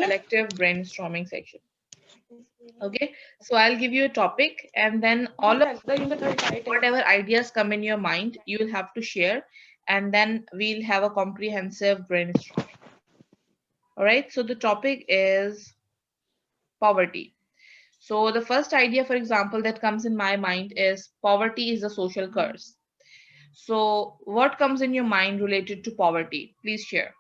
collective brainstorming section. Okay, so I'll give you a topic, and then all of whatever ideas come in your mind, you will have to share, and then we'll have a comprehensive brainstorm. All right, so the topic is poverty. So the first idea, for example, that comes in my mind is poverty is a social curse. So what comes in your mind related to poverty? Please share.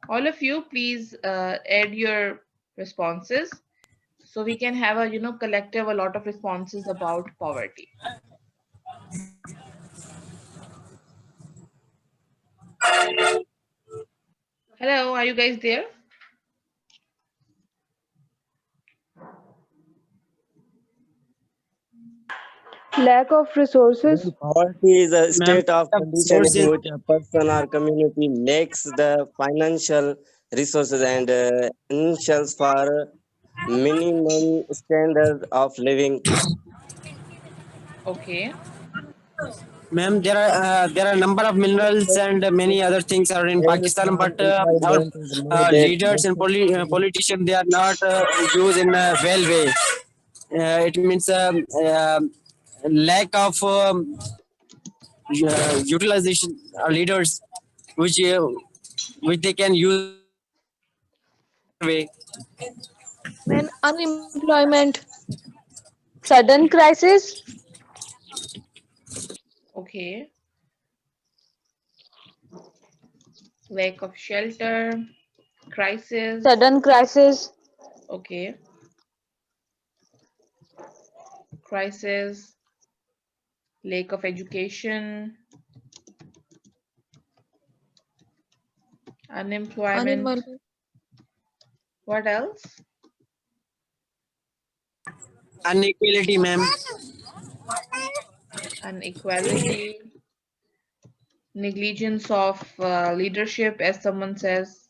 All of you, please add your responses so we can have a collective a lot of responses about poverty. Hello, are you guys there? Lack of resources. Poverty is a Ma'am, state of the condition in sources. which a person or community lacks the financial resources and essentials for minimum standard of living. Okay. Ma'am, there are a number of minerals and many other things are in Health Pakistan, but and our employment is needed. leaders and politicians, they are not used in a well way. It means lack of utilization leaders, which uh, which they can use in a way. When unemployment, sudden crisis, Okay. Lack of shelter, crisis. sudden crisis, Okay. Crisis, lack of education, unemployment. unemployment, What else? Inequality, ma'am. Inequality, negligence of leadership, as someone says.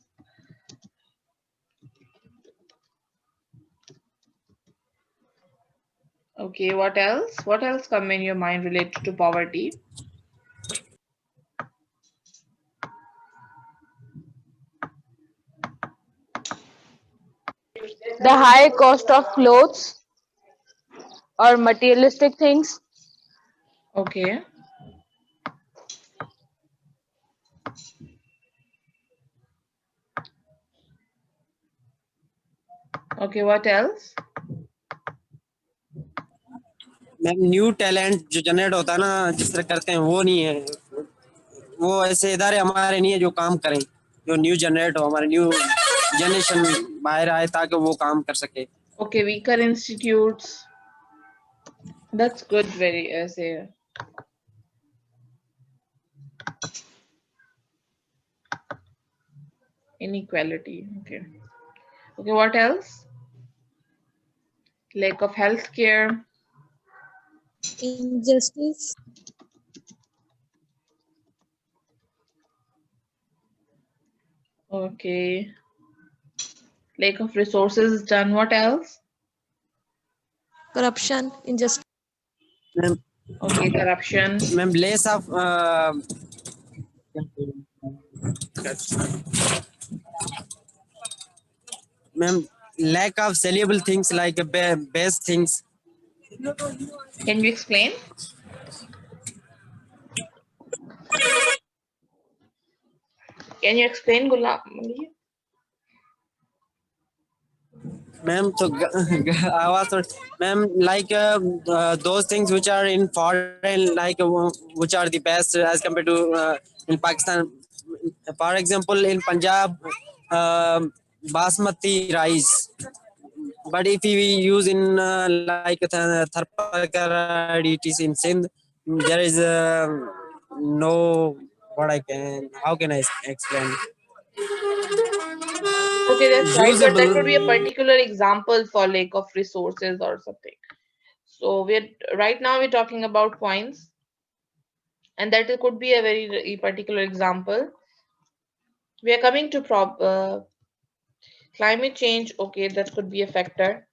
Okay, what else? What else come in your mind related to poverty? the high cost of clothes or materialistic things, Okay. Okay, what else? Ma'am new talent जो generate होता है ना जिस तरह करते हैं वो नहीं है वो ऐसे इदारे हमारे नहीं है जो काम करें जो न्यू जनरेट हो हमारे न्यू जनरेशन बाहर आए ताकि वो काम कर सके Okay, weaker institutes. That's good, very say. Inequality. Okay. Okay, what else? Lack of health care. injustice, Okay. Lack of resources is done. What else? corruption, injustice, ma'am Okay, corruption. Ma'am less of ma'am lack of saleable things like best things. Can you explain? Can you explain, Gulam? Ma'am, so आवाज थोड़ी ma'am like those things which are in foreign like which are the best as compared to in Pakistan. For example, in Punjab, basmati rice. But if we use in like Tharparkar DTC in Sindh, there is no what I can how can I explain Okay, that's right, but that usable. could be a particular example for lack of resources or something. So we're right now we're talking about points, and that could be a very particular example. We are coming to climate change. Okay, that could be a factor.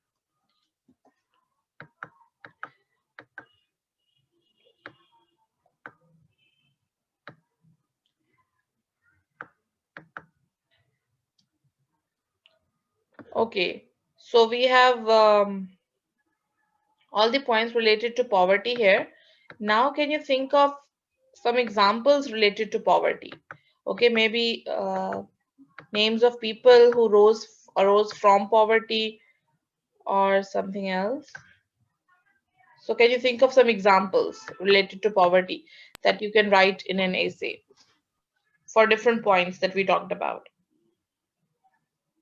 Okay, so we have all the points related to poverty here. Now, can you think of some examples related to poverty? Okay, maybe names of people who arose from poverty or something else. So, can you think of some examples related to poverty that you can write in an essay for different points that we talked about?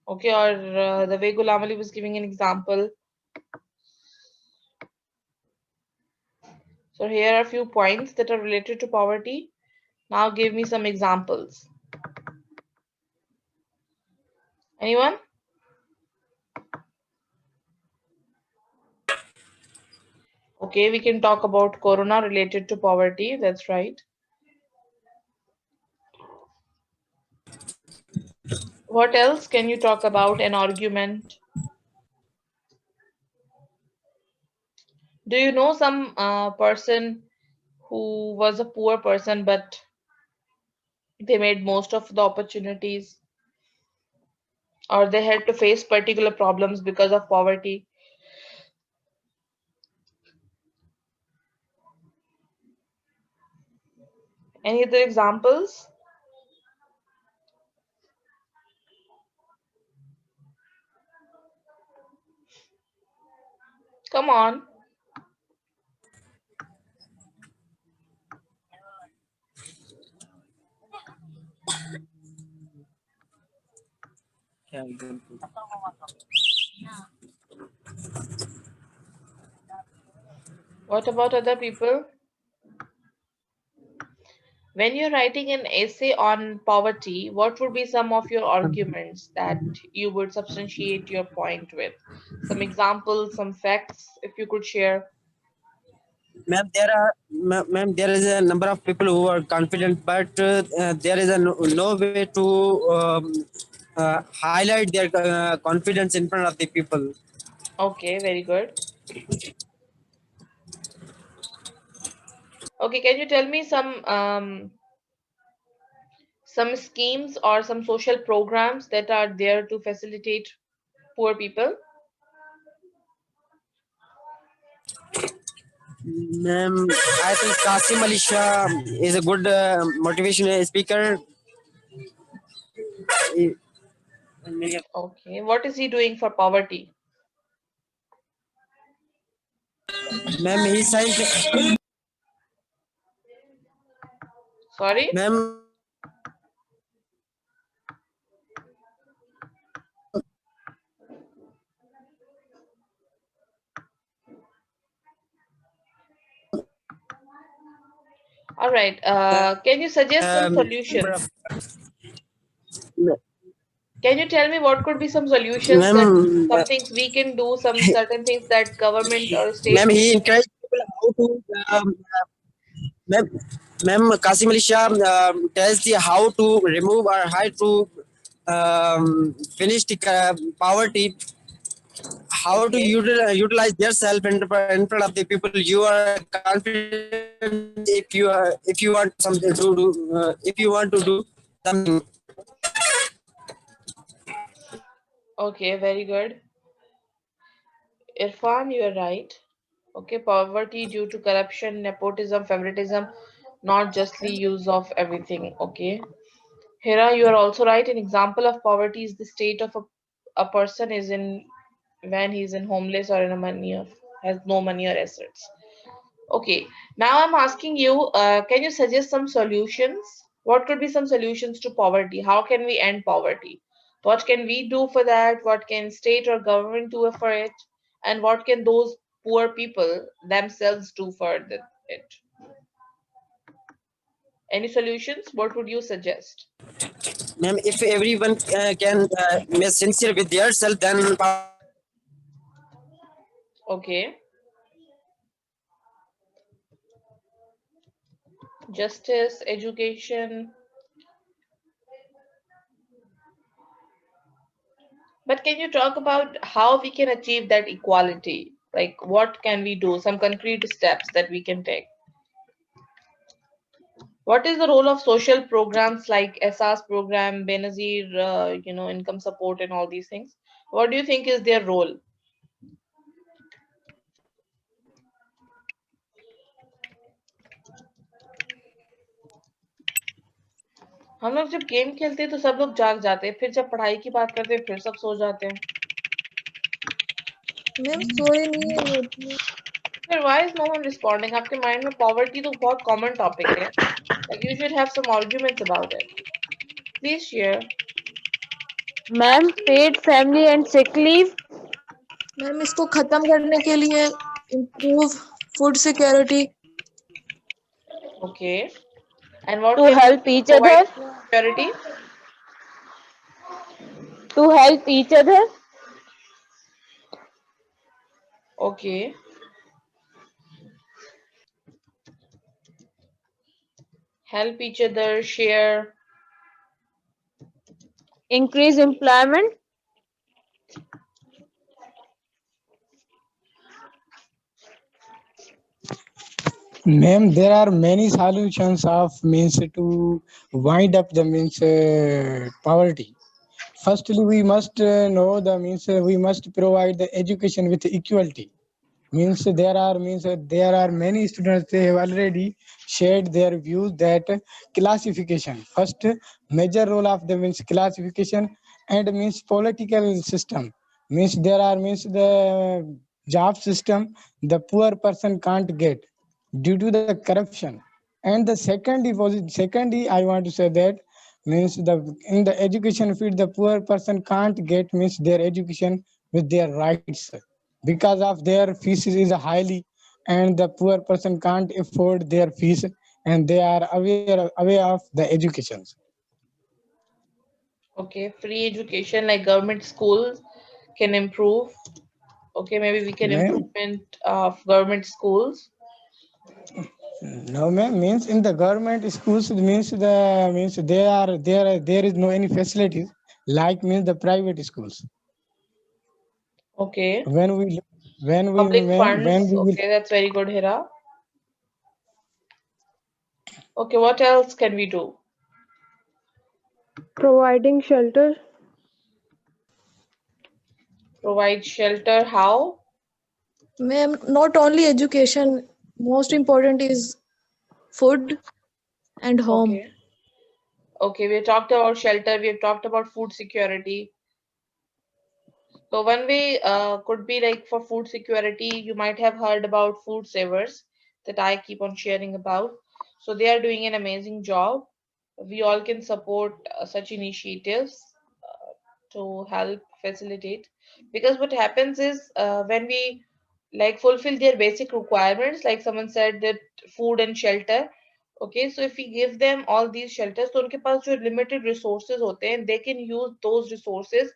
Okay, or the way Ghulam Ali was giving an example. So here are a few points that are related to poverty. Now give me some examples. Anyone? Okay, we can talk about corona related to poverty. That's right. What else can you talk about? An argument. Do you know some person who was a poor person but they made most of the opportunities, or they had to face particular problems because of poverty? Any other examples? Come on. Yeah, example. What about other people? When you're writing an essay on poverty, what would be some of your arguments that you would substantiate your point with? Some examples, some facts, if you could share. Ma'am, there is a number of people who are confident, but there is no way to highlight their confidence in front of the people. Okay, very good. Okay, can you tell me some schemes or some social programs that are there to facilitate poor people? Ma'am, I think Kasim Ali Shah is a good motivational speaker. He- Okay, what is he doing for poverty? Ma'am, he signed. Sorry? Ma'am, All right. Can you suggest some number solutions? of Can you tell me what could be some solutions that ma'am, some things we can do, some certain things that government or state? ma'am, he encouraged people how to ma'am, Kasim Ali Shah tells the how to remove or how to finish the poverty, how to Okay. utilize their self in front of the people. You are confident if you want something to do, if you want to do something. Okay, very good. Irfan, you are right. Okay, poverty due to corruption, nepotism, favoritism, not justly use of everything. Okay. Hira, you are also right. An example of poverty is the state of a person is in when he's in homeless or in a money of has no money or assets. Okay, now I'm asking you, can you suggest some solutions? What could be some solutions to poverty? How can we end poverty? What can we do for that? What can state or government do for it? And what can those poor people themselves do for it? Any solutions? What would you suggest? Ma'am, if everyone can be sincere with their self, then Okay, justice, education. But can you talk about how we can achieve that equality? Like, what can we do? Some concrete steps that we can take. What is the role of social programs like SR's program, Benazir, income support, and all these things? What do you think is their role? हम लोग जब game खेलते हैं तो सब लोग जाग जाते हैं, फिर जब पढ़ाई की बात करते हैं फिर सब सो जाते हैं. मैम सोए नहीं है वो तो। Sir, why is no one responding? आपके माइंड में पॉवर्टी तो बहुत कॉमन टॉपिक है. Like you should have some arguments about it. Please share. Ma'am, paid family and sick leave. Ma'am इसको खत्म करने के लिए improve food security. Okay. And what To can help each provide other. security? To help each other. Okay. Help each other, share. Increase employment. Ma'am, there are many solutions of means to wind up the means poverty. Firstly, we must know the means we must provide the education with equality. Means there are many students, they have already shared their views that classification first major role of the means classification and means political system means there are means the job system the poor person can't get due to the corruption. And the secondly I want to say that means the in the education field the poor person can't get means their education with their rights because of their fees is highly and the poor person can't afford their fees and they are aware of the educations. Okay. Free education like government schools can improve. Okay. Maybe we can Ma'am, improvement of government schools. no ma'am, means in the government schools means there is no any facilities like means the private schools. Okay. When we Public when funds. we will Okay. That's very good, Hira. Okay. What else can we do? Providing shelter. Provide shelter. How? Ma'am not only education, most important is food and home. Okay. Okay. We have talked about shelter. We have talked about food security. So one way could be like for food security, you might have heard about food savers that I keep on sharing about. So they are doing an amazing job. We all can support such initiatives to help facilitate. Because what happens is when we like fulfill their basic requirements, like someone said that food and shelter. Okay, so if we give them all these shelters, तो उनके पास जो limited resources होते हैं, they can use those resources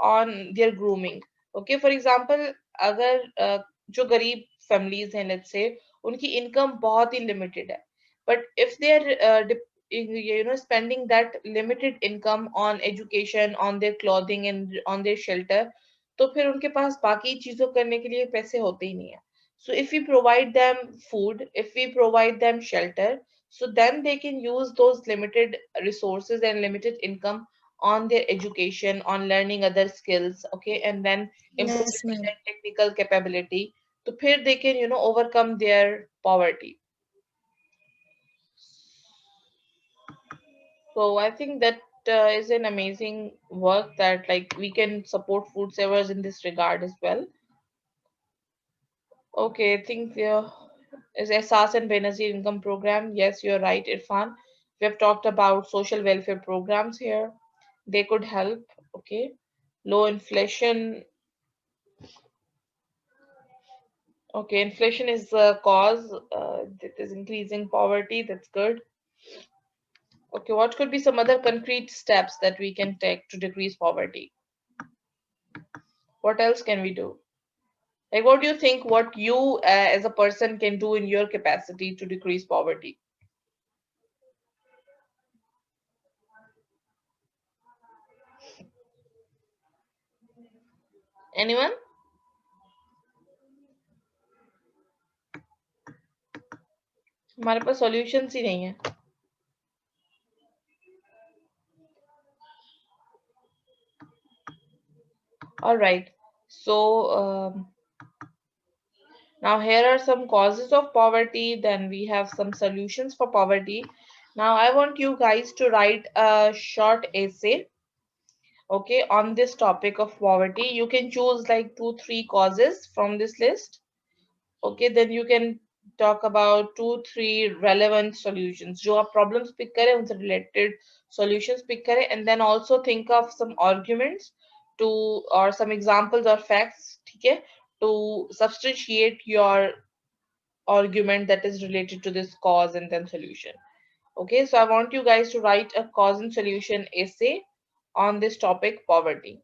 on their grooming. Okay, for example, अगर जो गरीब families हैं, let's say, उनकी income बहुत ही limited है, but if they're spending that limited income on education, on their clothing and on their shelter, तो फिर उनके पास बाकी चीजों करने के लिए पैसे होते ही नहीं है. So if we provide them food, if we provide them shelter, so then they can use those limited resources and limited income on their education, on learning other skills, okay, and then Yes, improving ma'am. their technical capability. So फिर they can overcome their poverty. So I think that is an amazing work that like we can support food savers in this regard as well. Okay, I think there is Ehsaas and Benazir income program. Yes, you're right, Irfan. We have talked about social welfare programs here. They could help. Okay, low inflation. Okay, inflation is the cause that is increasing poverty. That's good. Okay, what could be some other concrete steps that we can take to decrease poverty? What else can we do? Like, what do you think what you as a person can do in your capacity to decrease poverty? Anyone? हमारे पास solutions ही नहीं है. All right. So now here are some causes of poverty. Then we have some solutions for poverty. Now I want you guys to write a short essay, okay, on this topic of poverty. You can choose like 2-3 causes from this list. Okay, then you can talk about 2-3 relevant solutions. जो आप problems pick करें उनसे related solutions pick करें, and then also think of some arguments to or some examples or facts, ठीक है, to substantiate your argument that is related to this cause and then solution. Okay, so I want you guys to write a cause and solution essay on this topic, poverty.